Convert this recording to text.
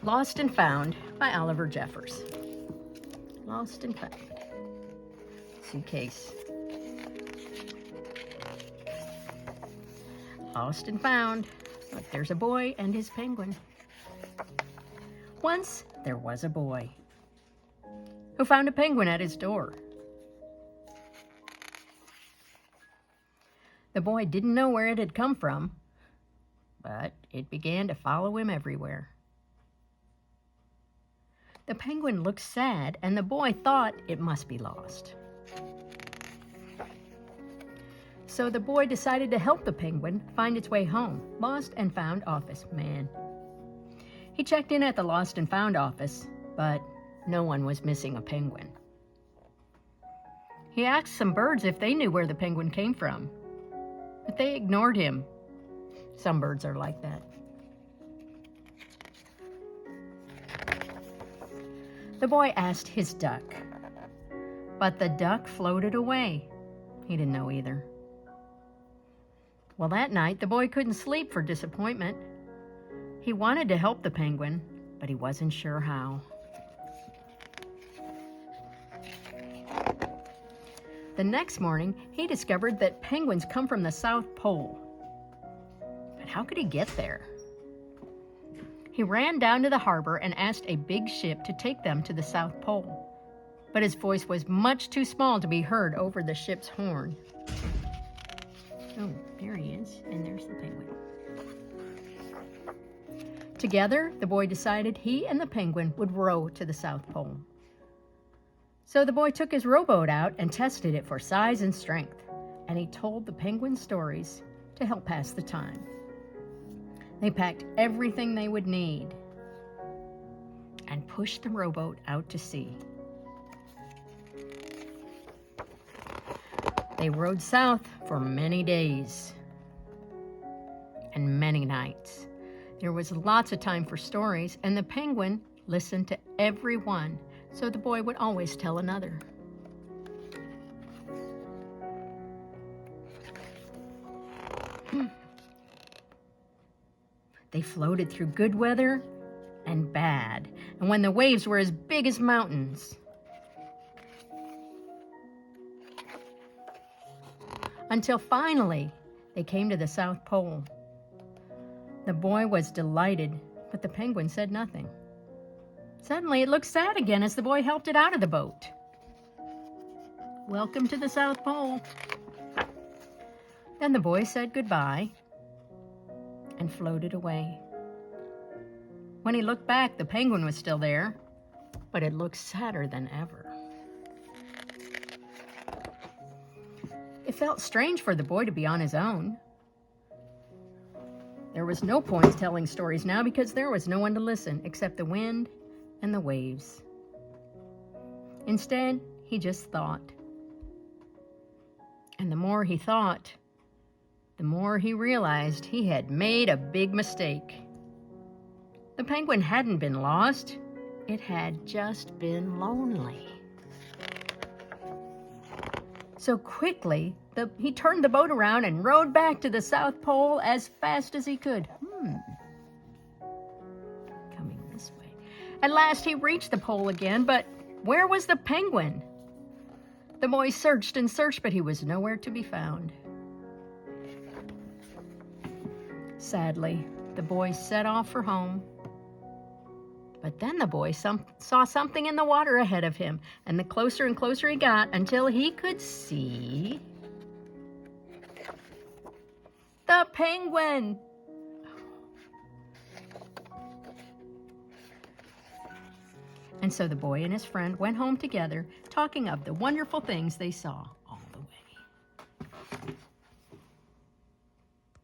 Lost and Found by Oliver Jeffers. Lost and Found. Suitcase. Lost and found. Look, there's a boy and his penguin. Once there was a boy who found a penguin at his door. The boy didn't know where it had come from, but it began to follow him everywhere. The penguin looked sad, and the boy thought it must be lost. So the boy decided to help the penguin find its way home. Lost and Found office man. He checked in at the Lost and Found office, but no one was missing a penguin. He asked some birds if they knew where the penguin came from, but they ignored him. Some birds are like that. The boy asked his duck, but the duck floated away. He didn't know either. Well, that night, the boy couldn't sleep for disappointment. He wanted to help the penguin, but he wasn't sure how. The next morning, he discovered that penguins come from the South Pole. But how could he get there? He ran down to the harbor and asked a big ship to take them to the South Pole. But his voice was much too small to be heard over the ship's horn. Oh, there he is, and there's the penguin. Together, the boy decided he and the penguin would row to the South Pole. So the boy took his rowboat out and tested it for size and strength, and he told the penguin stories to help pass the time. They packed everything they would need and pushed the rowboat out to sea. They rowed south for many days and many nights. There was lots of time for stories, and the penguin listened to every one, so the boy would always tell another. They floated through good weather and bad, and when the waves were as big as mountains. Until finally, they came to the South Pole. The boy was delighted, but the penguin said nothing. Suddenly, it looked sad again as the boy helped it out of the boat. Welcome to the South Pole. Then the boy said goodbye and floated away. When he looked back, the penguin was still there, but it looked sadder than ever. It felt strange for the boy to be on his own. There was no point telling stories now because there was no one to listen except the wind and the waves. Instead, he just thought. And the more he thought, the more he realized he had made a big mistake. The penguin hadn't been lost. It had just been lonely. So quickly, he turned the boat around and rowed back to the South Pole as fast as he could. Coming this way. At last, he reached the pole again, but where was the penguin? The boy searched and searched, but he was nowhere to be found. Sadly, the boy set off for home. But then the boy saw something in the water ahead of him, and the closer and closer he got until he could see the penguin. And so the boy and his friend went home together, talking of the wonderful things they saw all the way.